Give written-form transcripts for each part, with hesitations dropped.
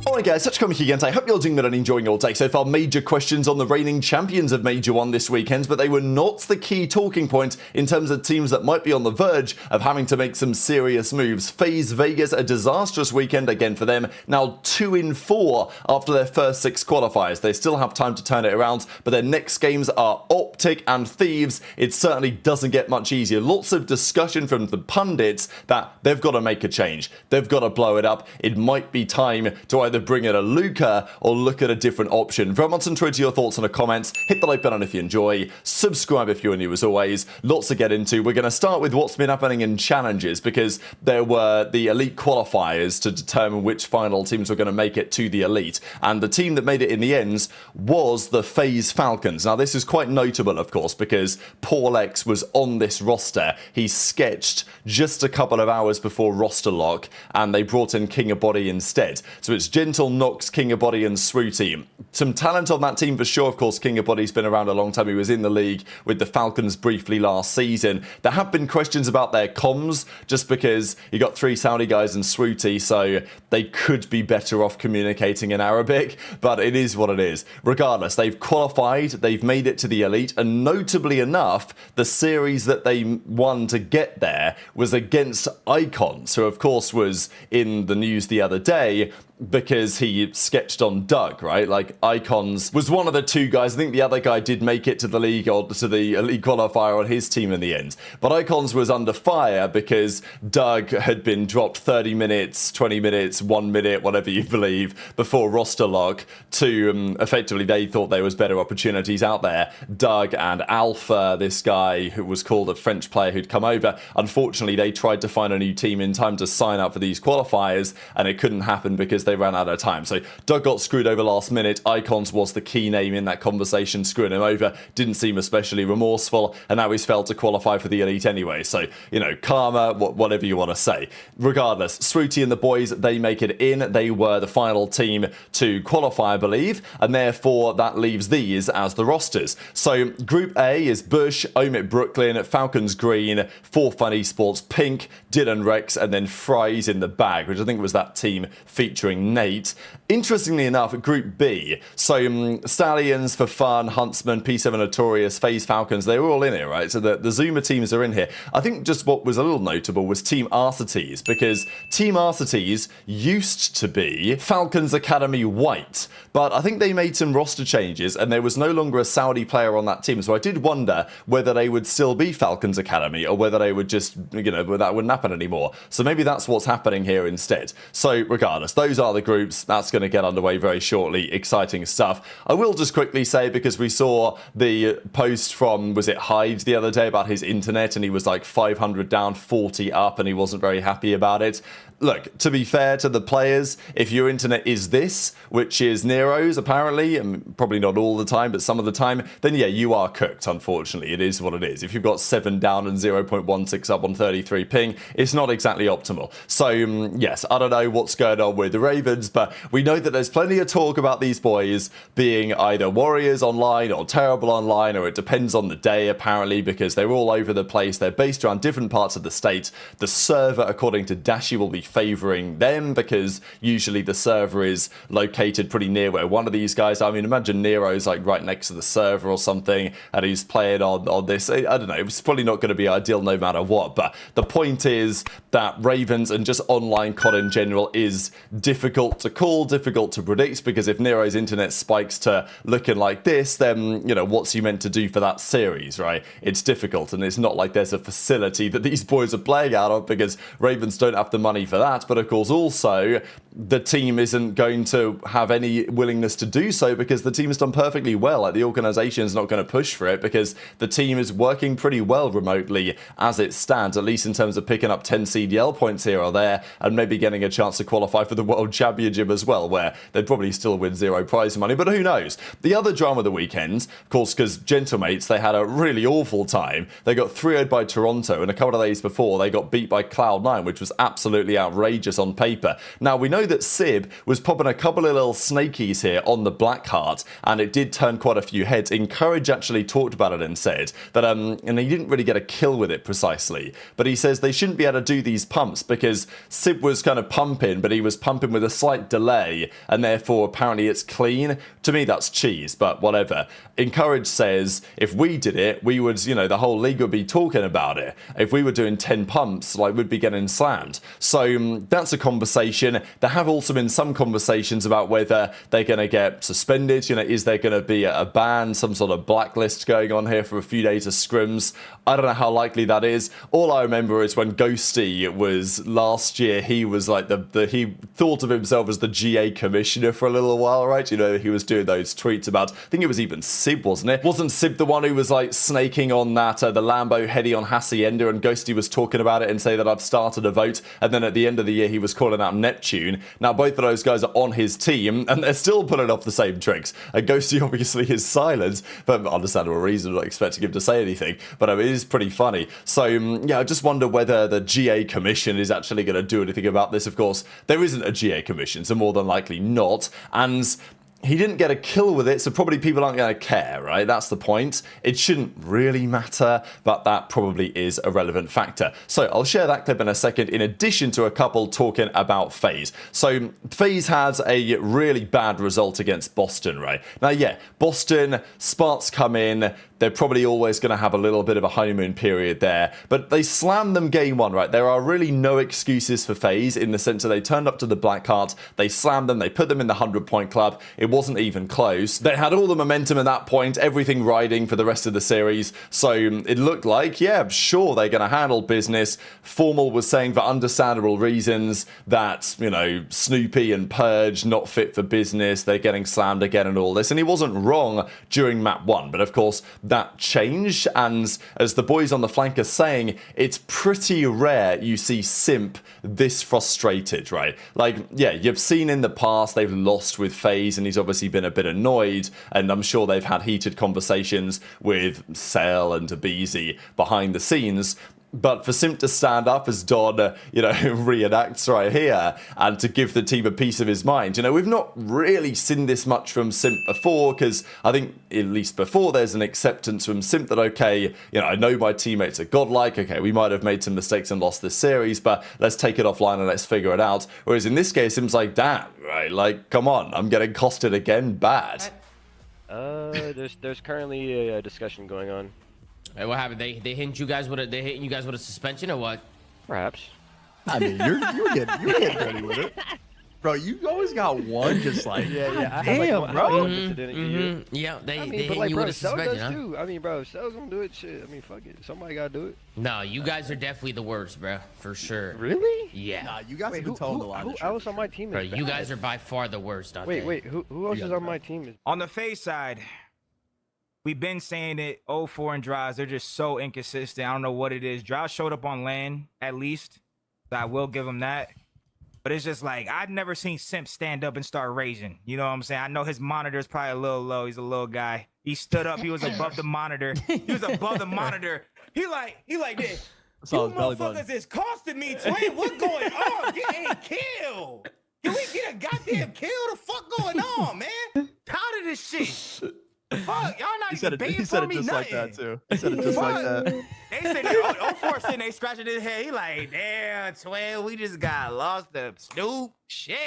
Alright guys, such comic again. I hope you're doing good and enjoying your day so far. Major questions on the reigning champions of Major 1 this weekend, but they were not the key talking point in terms of teams that might be on the verge of having to make some serious moves. FaZe Vegas, a disastrous weekend again for them, now 2-4 after their first 6 qualifiers. They still have time to turn it around, but their next games are OpTic and Thieves. It certainly doesn't get much easier. Lots of discussion from the pundits that they've got to make a change. They've got to blow it up. It might be time to either bring in a Lurqxx or look at a different option. Very much enjoy your thoughts in the comments. Hit the like button if you enjoy. Subscribe if you're new as always. Lots to get into. We're going to start with what's been happening in challenges because there were the elite qualifiers to determine which final teams were going to make it to the elite. And the team that made it in the end was the FaZe Falcons. Now this is quite notable of course because Lurqxx was on this roster. He sketched just a couple of hours before roster lock and they brought in King of Body instead. So it's Gentle, Nox, King of Body and Swooty. Some talent on that team for sure. Of course, King of Body's been around a long time. He was in the league with the Falcons briefly last season. There have been questions about their comms just because you got 3 Saudi guys and Swooty, so they could be better off communicating in Arabic, but it is what it is. Regardless, they've qualified, they've made it to the elite, and notably enough, the series that they won to get there was against Icons, who of course was in the news the other day because he sketched on Doug, right? Like, Icons was one of the 2 guys. I think the other guy did make it to the league or to the elite qualifier on his team in the end. But Icons was under fire because Doug had been dropped 30 minutes, 20 minutes, 1 minute, whatever you believe, before roster lock to effectively they thought there was better opportunities out there. Doug and Alpha, this guy who was called a French player who'd come over, unfortunately they tried to find a new team in time to sign up for these qualifiers and it couldn't happen because they ran out of time. So Doug got screwed over last minute. Icons was the key name in that conversation, screwing him over. Didn't seem especially remorseful, and now he's failed to qualify for the elite anyway. So, you know, karma, whatever you want to say. Regardless, Swooty and the boys, they make it in. They were the final team to qualify, I believe, and therefore that leaves these as the rosters. So Group A is Bush, Omit Brooklyn, Falcons Green, 4Fun Esports Pink, Dylan Rex, and then Fries in the bag, which I think was that team featuring Nate. Interestingly enough, Group B, so Stallions, For Fun, Huntsman, P7 Notorious, FaZe Falcons, they were all in it, right? So the Zuma teams are in here. I think just what was a little notable was Team Arcetes, because Team Arcetes used to be Falcons Academy White, but I think they made some roster changes and there was no longer a Saudi player on that team, so I did wonder whether they would still be Falcons Academy or whether they would just, you know, that wouldn't happen anymore. So maybe that's what's happening here instead. So regardless, those are the groups. That's going to get underway very shortly. Exciting stuff. I will just quickly say, because we saw the post from, was it HyDra the other day about his internet, and he was like 500 down, 40 up, and he wasn't very happy about it. Look, to be fair to the players, if your internet is this, which is Nero's apparently, and probably not all the time, but some of the time, then yeah, you are cooked, unfortunately. It is what it is. If you've got 7 down and 0.16 up on 33 ping, it's not exactly optimal. So, yes, I don't know what's going on with the Ravens, but we know that there's plenty of talk about these boys being either warriors online or terrible online, or it depends on the day, apparently, because they're all over the place. They're based around different parts of the state. The server, according to Dashy, will be favouring them because usually the server is located pretty near where one of these guys, I mean, imagine Nero's like right next to the server or something and he's playing on this. I don't know, it's probably not going to be ideal no matter what, but the point is that Ravens and just online COD in general is difficult to call, difficult to predict, because if Nero's internet spikes to looking like this, then, you know, what's he meant to do for that series, right? It's difficult, and it's not like there's a facility that these boys are playing out of because Ravens don't have the money for that, but of course also the team isn't going to have any willingness to do so because the team has done perfectly well. Like, the organisation is not going to push for it because the team is working pretty well remotely as it stands, at least in terms of picking up 10 CDL points here or there and maybe getting a chance to qualify for the World Championship as well, where they'd probably still win 0 prize money, but who knows. The other drama of the weekend, of course, because Gentlemates, they had a really awful time. They got 3-0'd by Toronto, and a couple of days before they got beat by Cloud9, which was absolutely outrageous on paper. Now, we know know that Sib was popping a couple of little snakies here on the Blackheart, and it did turn quite a few heads. Encourage actually talked about it and said that, and he didn't really get a kill with it precisely, but he says they shouldn't be able to do these pumps because Sib was kind of pumping, but he was pumping with a slight delay, and therefore apparently it's clean. To me, that's cheese, but whatever. Encourage says if we did it, we would, you know, the whole league would be talking about it. If we were doing 10 pumps, like, we'd be getting slammed. So that's a conversation. There have also been some conversations about whether they're going to get suspended. You know, is there going to be a ban, some sort of blacklist going on here for a few days of scrims? I don't know how likely that is. All I remember is when Ghosty was last year, he was like he thought of himself as the GA commissioner for a little while, right? You know, he was doing those tweets about, I think it was even Sib, wasn't it? Wasn't Sib the one who was like snaking on that, the Lambo heady on Hacienda, and Ghosty was talking about it and say that I've started a vote, and then at the end of the year he was calling out Neptune. Now both of those guys are on his team and they're still pulling off the same tricks. And Ghosty obviously is silent, for understandable reason, not expecting him to say anything, but it is pretty funny. So yeah, I just wonder whether the GA commission is actually going to do anything about this. Of course, there isn't a GA commission, so more than likely not, and he didn't get a kill with it, so probably people aren't going to care, right? That's the point. It shouldn't really matter, but that probably is a relevant factor. So I'll share that clip in a second, in addition to a couple talking about FaZe. So FaZe had a really bad result against Boston, right? Now, yeah, Boston, Sparks come in. They're probably always going to have a little bit of a honeymoon period there, but they slammed them game one, right? There are really no excuses for FaZe in the sense that they turned up to the Blackheart, they slammed them, they put them in the 100-point club. It wasn't even close. They had all the momentum at that point, everything riding for the rest of the series, so it looked like, yeah, sure, they're going to handle business. Formal was saying, for understandable reasons, that, you know, Snoopy and Purge not fit for business, they're getting slammed again and all this, and he wasn't wrong during map one, but of course, that changed, and as the boys on the flank are saying, it's pretty rare you see Simp this frustrated, right? Like, yeah, you've seen in the past they've lost with FaZe, and he's obviously been a bit annoyed, and I'm sure they've had heated conversations with Cell and aBeZy behind the scenes. But for Simp to stand up as Don, you know, reenacts right here, and to give the team a piece of his mind, you know, we've not really seen this much from Simp before, because I think, at least before, there's an acceptance from Simp that, okay, you know, I know my teammates are godlike, okay, we might have made some mistakes and lost this series, but let's take it offline and let's figure it out. Whereas in this case, Simp's like, damn, right, like, come on, I'm getting costed again, bad. There's currently a discussion going on. Hey, what happened? They hitting you guys with a suspension or what? Perhaps. I mean, you're getting ready with it, bro. You always got one, just like yeah. Damn, bro. Yeah, they I mean, hitting but like, you bro, with a Cell suspension, does huh? too. I mean, bro, if Cell's gonna do it, shit. I mean, fuck it. Somebody gotta do it. No, you guys are definitely the worst, bro, for sure. Really? Yeah. Nah, you guys have been told a lot. Who else on my team is Bro, you bad? guys are by far the worst. Wait. Who else is on my team? On the FaZe side, we've been saying it. 0-4 and Drazah, they're just so inconsistent. I don't know what it is. Drazah showed up on LAN, at least. So I will give him that. But it's just like, I've never seen Simp stand up and start raging. You know what I'm saying? I know his monitor is probably a little low. He's a little guy. He stood up. He was above the monitor. He was above the monitor. He like this. You motherfuckers is costing me, twin. What's going on? Get a kill. Can we get a goddamn kill? The fuck going on, man? Tired of this shit. Fuck, y'all not even paying for me, nothing. Like that too. He said it just like that. They said, oh, 04 sitting there scratching his head. He like, damn, twin, we just got lost to Snoop. Shit.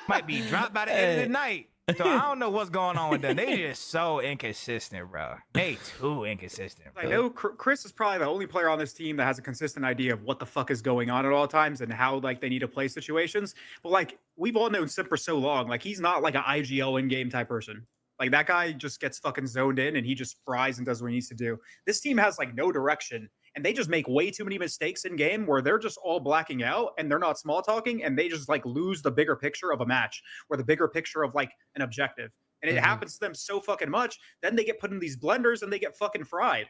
Might be dropped by the end of the night. So I don't know what's going on with them. They just so inconsistent, bro. They too inconsistent, bro. I know Chris is probably the only player on this team that has a consistent idea of what the fuck is going on at all times and how like they need to play situations. But like we've all known Simp for so long, like he's not like an IGL in-game type person. Like that guy just gets fucking zoned in and he just fries and does what he needs to do. This team has like no direction. And they just make way too many mistakes in game where they're just all blacking out and they're not small talking and they just like lose the bigger picture of a match or the bigger picture of like an objective. And it happens to them so fucking much. Then they get put in these blenders and they get fucking fried.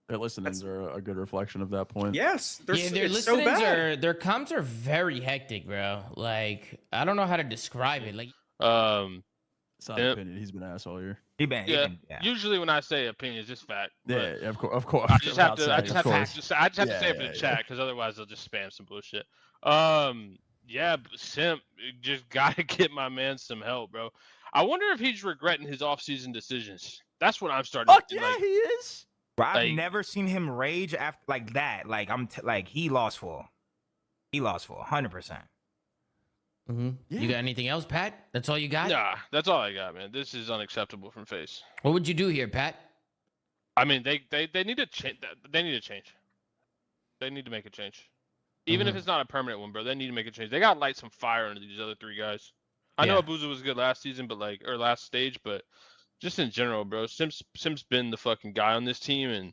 Their listenings are a good reflection of that point. Yes. Their it's so bad. their comms are very hectic, bro. Like, I don't know how to describe it. Like, it's not an opinion. He's been an asshole here. Yeah. Usually when I say opinion, it's just fact. Yeah, of course. I just have to say it for the chat because otherwise they'll just spam some bullshit. yeah, but Simp just gotta get my man some help, bro. I wonder if he's regretting his offseason decisions. That's what I'm starting Fuck to yeah, like. he is. Bro, I've Like- never seen him rage after like that. Like like he lost full. He lost full, 100%. Mm-hmm. Yeah. You got anything else, Pat? That's all you got? Nah, that's all I got, man. This is unacceptable from FaZe. What would you do here, Pat? I mean, they need to change. They need to change. They need to make a change. Even if it's not a permanent one, bro, they need to make a change. They got to light some fire under these other three guys. I know Abuzah was good last season, but or last stage, but just in general, bro, Simp's been the fucking guy on this team, and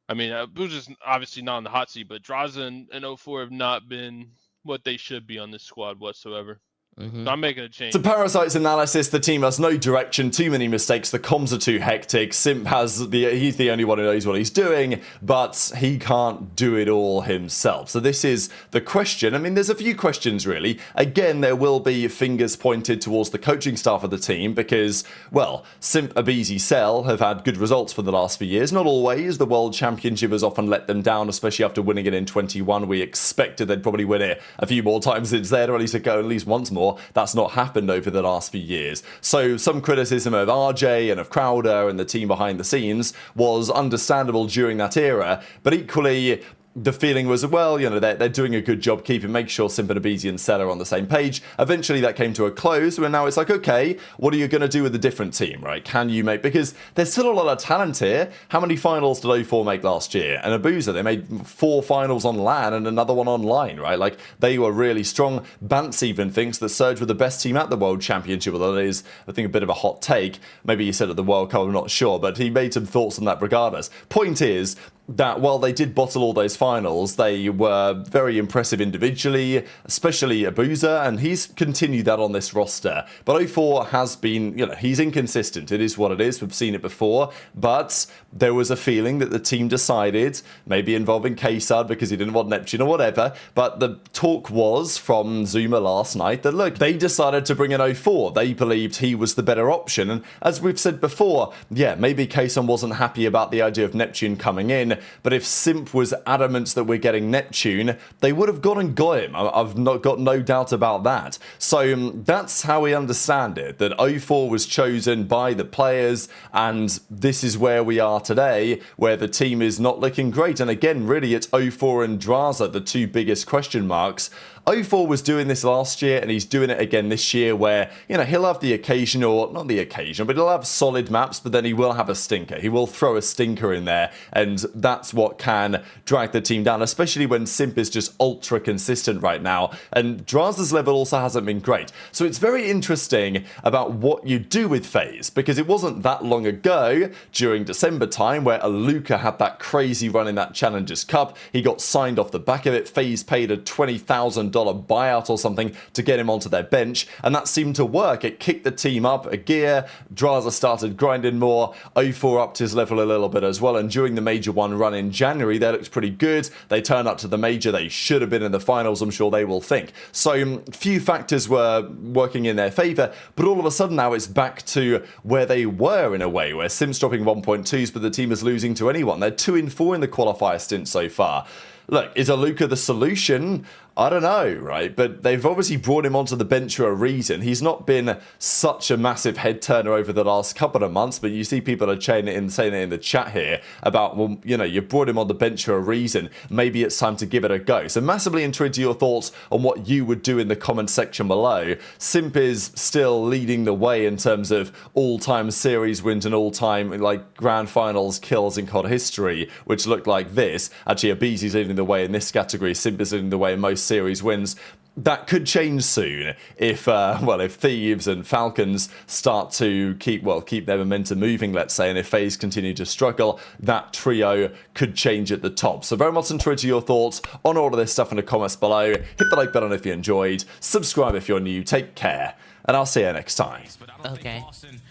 I mean, Abuzah's obviously not on the hot seat, but Drazah and 04 have not been what they should be on this squad whatsoever. So I'm making a change. To Parasite's analysis, the team has no direction, too many mistakes, the comms are too hectic. Simp he's the only one who knows what he's doing, but he can't do it all himself. So this is the question. I mean, there's a few questions, really. Again, there will be fingers pointed towards the coaching staff of the team because, well, Simp, aBeZy, Cell have had good results for the last few years. Not always. The World Championship has often let them down, especially after winning it in 21. We expected they'd probably win it a few more times since then, or at least once more. That's not happened over the last few years. So some criticism of RJ and of Crowder and the team behind the scenes was understandable during that era, but equally the feeling was, well, you know, they're doing a good job make sure Simp and aBeZy and Cell are on the same page. Eventually that came to a close, where now it's like, okay, what are you going to do with a different team, right? Can you make, because there's still a lot of talent here. How many finals did 04 make last year? And Abuzah, they made 4 finals on LAN and another one online, right? Like, they were really strong. Bance even thinks that Surge were the best team at the World Championship, although that is, I think, a bit of a hot take. Maybe he said at the World Cup, I'm not sure, but he made some thoughts on that regardless. Point is that while they did bottle all those finals, they were very impressive individually, especially Abuzah, and he's continued that on this roster. But 04 has been, you know, he's inconsistent. It is what it is. We've seen it before. But there was a feeling that the team decided, maybe involving KSUD because he didn't want Neptune or whatever, but the talk was from Zuma last night that, look, they decided to bring in 04. They believed he was the better option. And as we've said before, yeah, maybe KSUD wasn't happy about the idea of Neptune coming in, but if Simp was adamant that we're getting Neptune, they would have gone and got him. I've not got no doubt about that. So that's how we understand it, that 04 was chosen by the players, and this is where we are today, where the team is not looking great. And again, really, it's 04 and Drazah, the two biggest question marks. 04 was doing this last year, and he's doing it again this year, where, you know, he'll have the occasional, not the occasional, but he'll have solid maps, but then he will have a stinker. He will throw a stinker in there, and that's what can drag the team down, especially when Simp is just ultra consistent right now, and Drazah's level also hasn't been great. So it's very interesting about what you do with FaZe, because it wasn't that long ago, during December time, where Luka had that crazy run in that Challengers Cup. He got signed off the back of it. FaZe paid a $20,000 buyout or something to get him onto their bench, and that seemed to work. It kicked the team up a gear. Drazah started grinding more. 04 upped his level a little bit as well, and during the Major 1 run in January, they looked pretty good. They turned up to the Major. They should have been in the finals, I'm sure they will think. So few factors were working in their favour, but all of a sudden now it's back to where they were in a way, where Simp's dropping 1.2s, but the team is losing to anyone. They're 2-4 in the qualifier stint so far. Look, is Luka the solution? I don't know, right? But they've obviously brought him onto the bench for a reason. He's not been such a massive head turner over the last couple of months, but you see people are saying it in the chat here about, well, you know, you brought him on the bench for a reason. Maybe it's time to give it a go. So massively intrigued to your thoughts on what you would do in the comment section below. Simp is still leading the way in terms of all-time series wins and all-time, like, grand finals kills in COD history, which look like this. Actually, aBeZy's leading the way in this category. Simp is leading the way in most series wins. That could change soon if Thieves and Falcons start to keep their momentum moving, let's say, and if FaZe continue to struggle, that trio could change at the top. So very much intrigued to your thoughts on all of this stuff in the comments below. Hit the like button if you enjoyed, subscribe if you're new, take care, and I'll see you next time. Okay.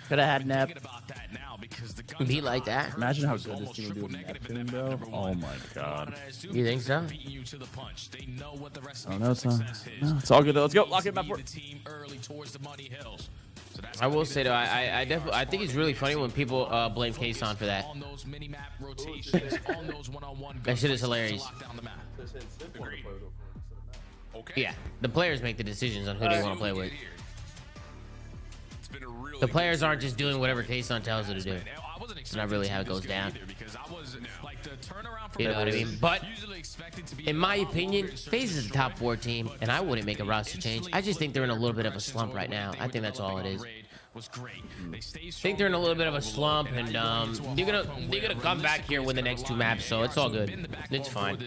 Could have had Nep. Be like that. Imagine how good this team would do with Neptune, bro. Oh my god. You think so? I don't know, son. No, it's all good though. Let's go. Lock it, map 4. I will say though, I think it's really funny when people blame Kason for that. That shit is hilarious. Yeah, the players make the decisions on who they want to play with. The players aren't just doing whatever K-Sun tells them to do. It's not really how it goes down. You know what I mean? But in my opinion, FaZe is a top 4 team, and I wouldn't make a roster change. I just think they're in a little bit of a slump right now. I think that's all it is. I think they're in a little bit of a slump, and they're gonna come back here and win the next 2 maps, so it's all good. It's fine.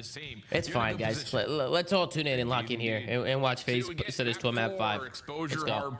It's fine, guys. Let's all tune in and lock in here and watch FaZe set us to a map 5. Let's go.